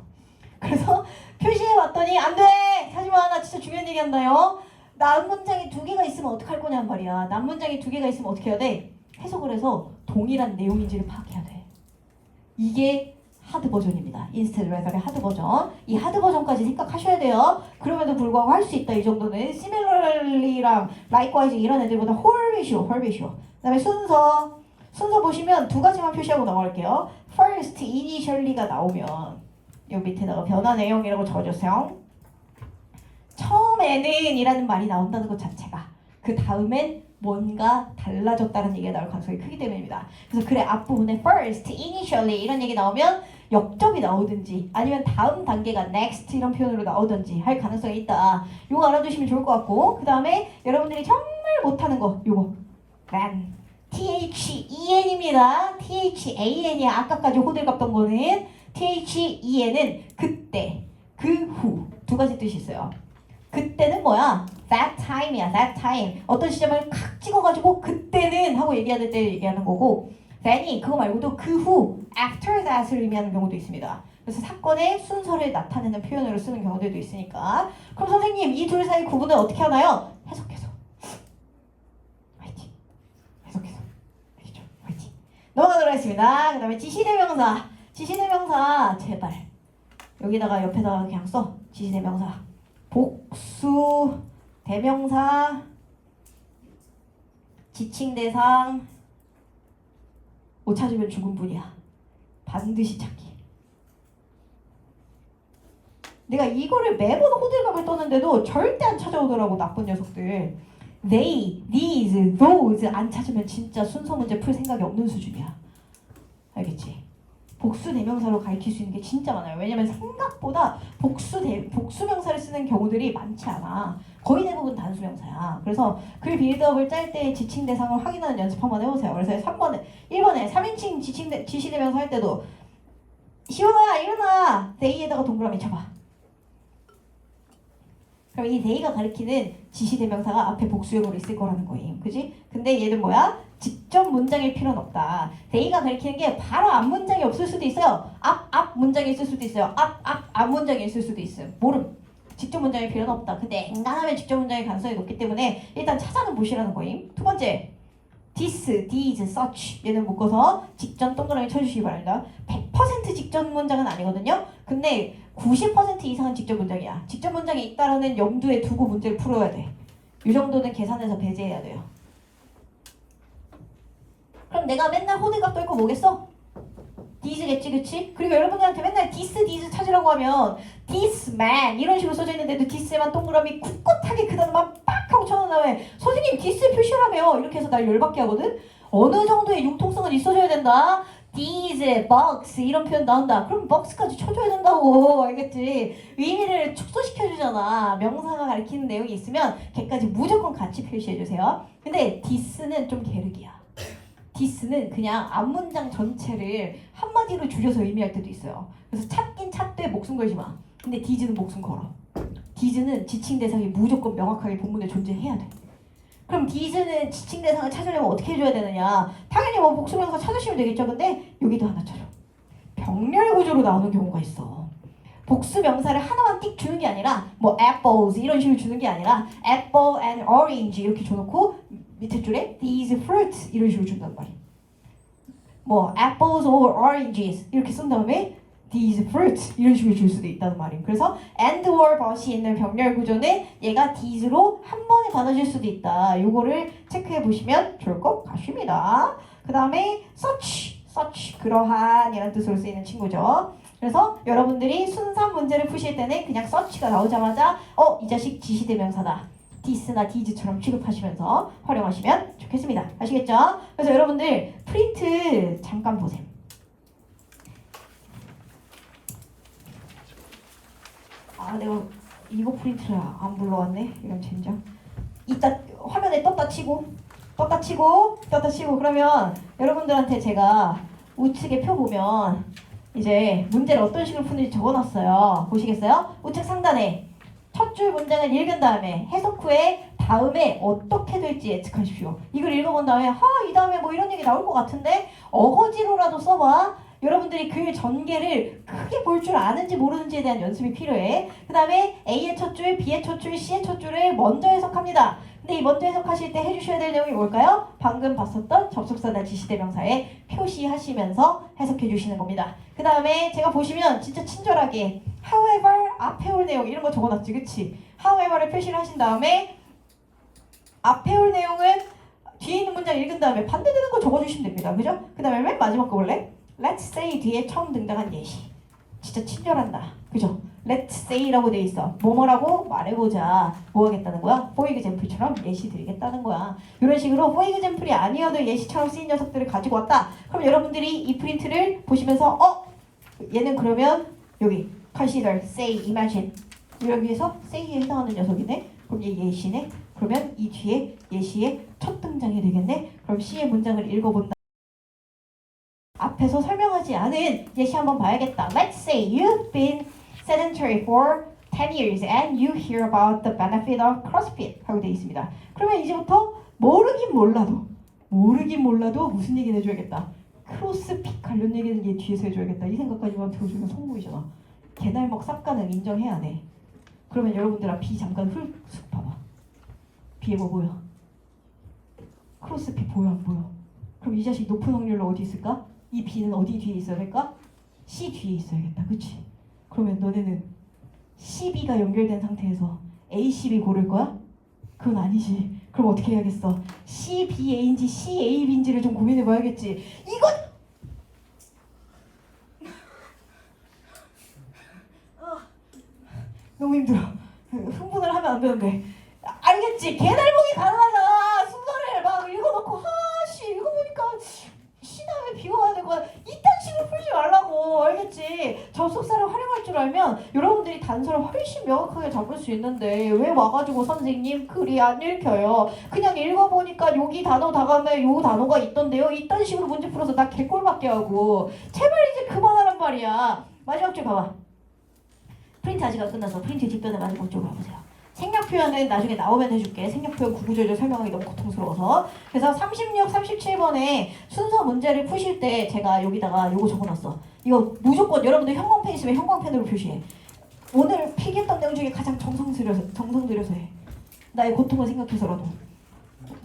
Speaker 2: 그래서 표시해봤더니 안 돼! 하지마, 나 진짜 중요한 얘기 한다요. 난문장이 2개가 있으면 어떡할 거냔 말이야. 난문장이 2개가 있으면 어떻게 해야 돼? 해석을 해서 동일한 내용인지를 파악해야 돼. 이게 하드 버전입니다. instead rather의 하드 버전. 이 하드 버전까지 생각하셔야 돼요. 그럼에도 불구하고 할 수 있다. 이 정도는 similarly랑 likewise 이런 애들보다 훨씬 쉬워. 그 다음에 순서 보시면 2가지만 표시하고 넘어갈게요. first, initially가 나오면 요 밑에다가 변화 내용이라고 적어주세요. 처음에는 이라는 말이 나온다는 것 자체가 그 다음엔 뭔가 달라졌다는 얘기가 나올 가능성이 크기 때문입니다. 그래서 글의 앞부분에 first, initially 이런 얘기 나오면 역접이 나오든지 아니면 다음 단계가 next 이런 표현으로 나오든지 할 가능성이 있다. 요거 알아두시면 좋을 것 같고, 그 다음에 여러분들이 정말 못하는 거 요거 than THEN입니다. THAN이 아까까지 호들갑 던 거는 THEN은 그때, 그 후 2가지 뜻이 있어요. 그때는 뭐야? That time이야. That time. 어떤 시점을 칵 찍어가지고 그때는 하고 얘기하는 때 얘기하는 거고, then이 그거 말고도 그 후, after that을 의미하는 경우도 있습니다. 그래서 사건의 순서를 나타내는 표현으로 쓰는 경우들도 있으니까. 그럼 선생님 이 둘 사이 구분을 어떻게 하나요? 해석해서. 화이팅. 해석해서. 알겠죠? 화이팅. 넘어가도록 하겠습니다. 그 다음에 지시대명사. 지시대명사 제발 여기다가 옆에다가 그냥 써. 지시대명사. 복수, 대명사, 지칭대상. 못 찾으면 죽은 분이야. 반드시 찾기. 내가 이거를 매번 호들갑을 떠는데도 절대 안 찾아오더라고, 나쁜 녀석들. They, these, those 안 찾으면 진짜 순서 문제 풀 생각이 없는 수준이야. 알겠지? 복수 대명사로 가리킬 수 있는 게 진짜 많아요. 왜냐면 생각보다 복수 명사를 쓰는 경우들이 많지 않아. 거의 대부분 단수 명사야. 그래서 글 빌드업을 짤 때 지칭 대상을 확인하는 연습 한번 해보세요. 그래서 1번에 3인칭 지시 대명사 할 때도 시원아 일어나! they에다가 동그라미 쳐봐. 그럼 이 they가 가리키는 지시 대명사가 앞에 복수형으로 있을 거라는 거예요. 그지? 근데 얘는 뭐야? 직접 문장일 필요는 없다. they가 가리키는 게 바로 앞 문장이 없을 수도 있어요. 앞 문장이 있을 수도 있어요. 앞 문장이 있을 수도 있어요. 모름. 직접 문장일 필요는 없다. 근데 앵간하면 직접 문장일 가능성이 높기 때문에 일단 찾아는 보시라는 거임. 2번째. this, these, such 얘는 묶어서 직전 동그라미 쳐주시기 바랍니다. 100% 직전 문장은 아니거든요. 근데 90% 이상은 직접 문장이야. 직접 문장이 있다라는 염두에 두고 문제를 풀어야 돼. 이 정도는 계산해서 배제해야 돼요. 그럼 내가 맨날 호들갑 떨고 뭐겠어? these겠지, 그치? 그리고 여러분들한테 맨날 these 찾으라고 하면 this man 이런 식으로 써져 있는데도 this만 동그라미 꿋꿋하게 그 단어만 빡 하고 쳐놓는 표시한 다음에 선생님 디스 표시라며요. 이렇게 해서 날 열받게 하거든. 어느 정도의 융통성은 있어줘야 된다. these, bugs 이런 표현 나온다. 그럼 bugs까지 쳐줘야 된다고. 알겠지? 의미를 축소시켜주잖아. 명사가 가리키는 내용이 있으면 걔까지 무조건 같이 표시해주세요. 근데 this는 좀 게르기야. this는 그냥 앞문장 전체를 한마디로 줄여서 의미할 때도 있어요. 그래서 찾긴 찾되 목숨 걸지 마. 근데 these는 목숨 걸어. these는 지칭 대상이 무조건 명확하게 본문에 존재해야 돼. 그럼 these는 지칭 대상을 찾으려면 어떻게 해줘야 되느냐? 당연히 뭐 복수명사 찾으시면 되겠죠. 근데 여기도 하나처럼 병렬 구조로 나오는 경우가 있어. 복수 명사를 하나만 띡 주는 게 아니라 뭐 apples 이런 식으로 주는 게 아니라 apple and orange 이렇게 줘놓고 밑에 줄에 these fruits 이런 식으로 준단 말이야. 뭐 apples or oranges 이렇게 쓴 다음에 these fruits 이런 식으로 줄 수도 있다는 말이에요. 그래서 and or but이 있는 병렬 구조는 얘가 these로 한 번에 받아줄 수도 있다. 요거를 체크해 보시면 좋을 것 같습니다. 그 다음에 such 그러한 이라는 뜻으로 쓰이는 친구죠. 그래서 여러분들이 순산 문제를 푸실 때는 그냥 such가 나오자마자 이 자식 지시대명사다. this나 these처럼 취급하시면서 활용하시면 좋겠습니다. 아시겠죠? 그래서 여러분들 프린트 잠깐 보세요. 내가 이거 프린트를 안 불러왔네. 이런 젠장. 이따 화면에 떴다 치고 그러면 여러분들한테 제가 우측에 표 보면 이제 문제를 어떤 식으로 푸는지 적어놨어요. 보시겠어요? 우측 상단에 첫 줄 문장을 읽은 다음에 해석 후에 다음에 어떻게 될지 예측하십시오. 이걸 읽어본 다음에 이 다음에 뭐 이런 얘기 나올 것 같은데 어거지로라도 써봐. 여러분들이 그 전개를 크게 볼 줄 아는지 모르는지에 대한 연습이 필요해. 그 다음에 A의 첫 줄, B의 첫 줄, C의 첫 줄을 먼저 해석합니다. 근데 이 먼저 해석하실 때 해주셔야 될 내용이 뭘까요? 방금 봤었던 접속사나 지시대명사에 표시하시면서 해석해 주시는 겁니다. 그 다음에 제가 보시면 진짜 친절하게 however 앞에 올 내용 이런 거 적어놨지, 그치? however를 표시를 하신 다음에 앞에 올 내용은 뒤에 있는 문장 읽은 다음에 반대되는 거 적어주시면 됩니다. 그죠? 그 다음에 맨 마지막 거 볼래? Let's say 뒤에 처음 등장한 예시. 진짜 친절한다. 그죠? Let's say라고 돼 있어. 뭐뭐라고 말해보자. 뭐 하겠다는 거야? For example처럼 예시 드리겠다는 거야. 이런 식으로 for example이 아니어도 예시처럼 쓰인 녀석들을 가지고 왔다. 그럼 여러분들이 이 프린트를 보시면서 얘는 그러면 여기 consider, say, imagine 여기에서 say에 해당하는 녀석이네. 그럼 얘 예시네. 그러면 이 뒤에 예시의 첫 등장이 되겠네. 그럼 C의 문장을 읽어본다. 앞에서 설명하지 않은 예시 한번 봐야겠다. Let's say you've been sedentary for 10 years and you hear about the benefit of CrossFit 하고 되어 있습니다. 그러면 이제부터 모르긴 몰라도 무슨 얘기를 해줘야겠다. 크로스핏 관련 얘기는 얘 뒤에서 해줘야겠다. 이 생각까지만 들어주면 성공이잖아. 개날먹 쌉가능 인정해야 돼. 그러면 여러분들아 B 잠깐 훅 봐봐. B에 뭐 보여? 크로스핏 보여 안 보여? 그럼 이 자식 높은 확률로 어디 있을까? 이 B는 어디 뒤에 있어야 될까? C 뒤에 있어야겠다. 그치? 그러면 너네는 CB가 연결된 상태에서 ACB 고를 거야? 그건 아니지. 그럼 어떻게 해야겠어? CBA인지 CAB인지를 좀 고민해 봐야겠지. 이건 너무 힘들어. 흥분을 하면 안 되는데. 알겠지? 개날먹이 가능하잖아. 순서를 막 읽어놓고 읽어보니까 C 다음에 B가 와야 될 거야. 이딴 식으로 풀지 말라고. 알겠지? 접속사를 활용할 줄 알면 여러분들이 단서를 훨씬 명확하게 잡을 수 있는데 왜 와가지고 선생님 글이 안 읽혀요? 그냥 읽어보니까 여기 단어 다음에 요 단어가 있던데요. 이딴 식으로 문제 풀어서 나 개꼴받게 하고. 제발 이제 그만하란 말이야. 마지막 줄 봐봐. 프린트 아직 안 끝나서 프린트 뒷변에 마지막 줄 봐보세요. 생략 표현은 나중에 나오면 해줄게. 생략 표현 구구절절 설명하기 너무 고통스러워서. 그래서 36, 37번에 순서 문제를 푸실 때 제가 여기다가 요거 적어놨어. 이거 무조건 여러분들 형광펜 있으면 형광펜으로 표시해. 오늘 필기했던 내용 중에 가장 정성 들여서 해. 나의 고통을 생각해서라도.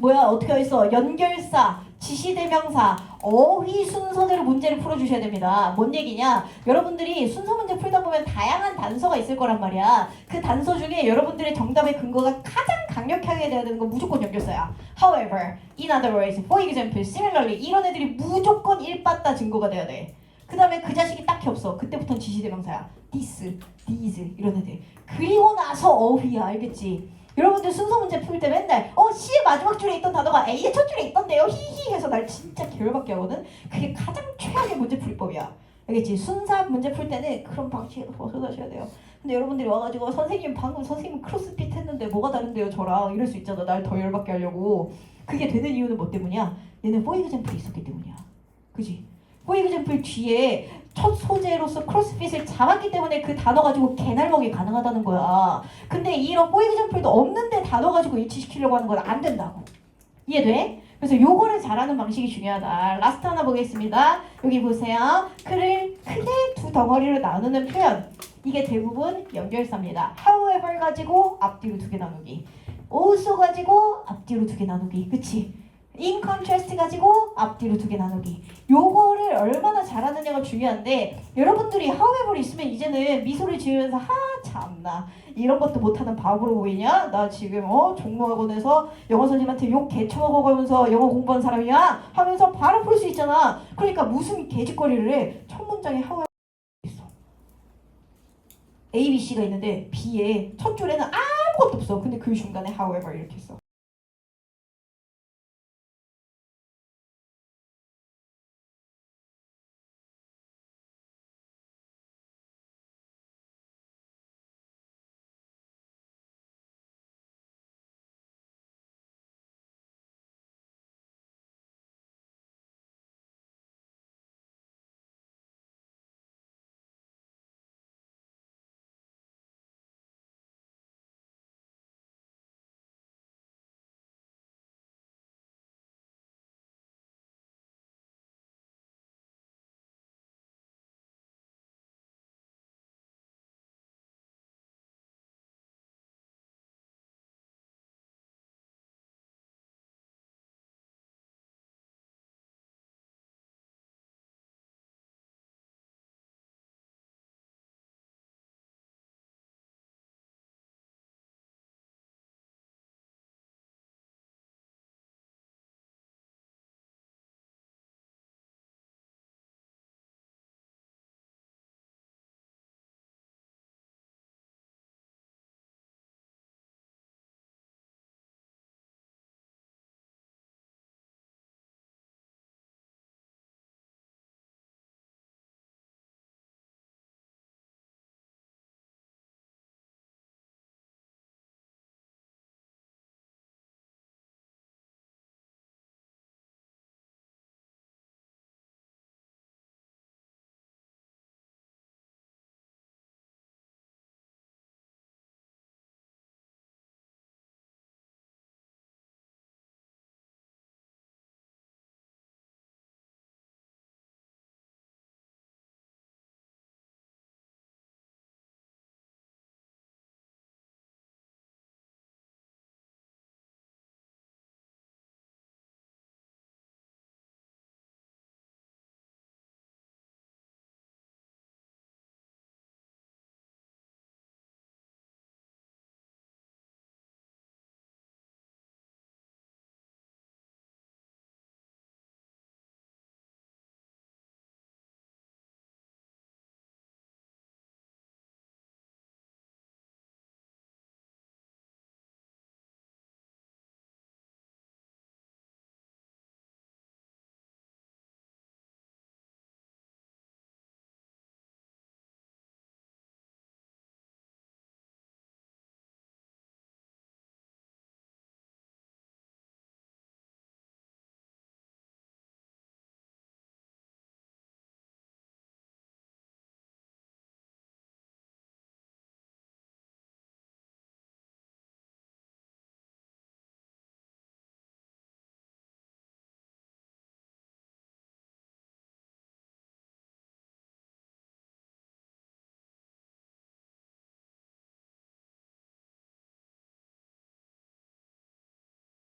Speaker 2: 어떻게 하겠어? 연결사, 지시대명사, 어휘 순서대로 문제를 풀어주셔야 됩니다. 뭔 얘기냐? 여러분들이 순서 문제 풀다 보면 다양한 단서가 있을 거란 말이야. 그 단서 중에 여러분들의 정답의 근거가 가장 강력하게 돼야 되는 건 무조건 연결사야. However, in other words, for example, similarly 이런 애들이 무조건 일빠따 증거가 돼야 돼. 그 다음에 그 자식이 딱히 없어. 그때부터는 지시대명사야. this, these 이런 애들. 그리고 나서 어휘야. 알겠지? 여러분들 순서 문제 풀 때 맨날 C의 마지막 줄에 있던 단어가 A의 첫 줄에 있던데요 히히 해서 날 진짜 개열받게 하거든. 그게 가장 최악의 문제 풀법이야. 알겠지? 순사 문제 풀 때는 그런 방식에서 벗어나셔야 돼요. 근데 여러분들이 와가지고 선생님 방금 선생님 크로스핏 했는데 뭐가 다른데요 저랑 이럴 수 있잖아. 날 더 열받게 하려고. 그게 되는 이유는 뭐 때문이야? 얘는 포 이그젬플이 있었기 때문이야. 그지? 포 이그젬플 뒤에 첫 소재로서 크로스핏을 잡았기 때문에 그 단어 가지고 개날먹이 가능하다는 거야. 근데 이런 포 이그젬플도 없는데 단어 가지고 일치시키려고 하는 건 안 된다고. 이해돼? 그래서 요거를 잘하는 방식이 중요하다. 라스트 하나 보겠습니다. 여기 보세요. 글을 크게 두 덩어리로 나누는 표현. 이게 대부분 연결사입니다. however 가지고 앞뒤로 두 개 나누기. also 가지고 앞뒤로 두 개 나누기. 그치? in contrast 가지고 앞뒤로 두 개 나누기. 요거를 얼마나 잘하느냐가 중요한데 여러분들이 however 있으면 이제는 미소를 지으면서 참나 이런 것도 못하는 바보로 보이냐? 나 지금 종로학원에서 영어 선생님한테 욕 개쳐먹어가면서 영어 공부한 사람이야? 하면서 바로 풀 수 있잖아. 그러니까 무슨 개짓거리를 해. 첫 문장에 however 있어. A, B, C가 있는데 B의 첫 줄에는 아무것도 없어. 근데 그 중간에 however 이렇게 있어.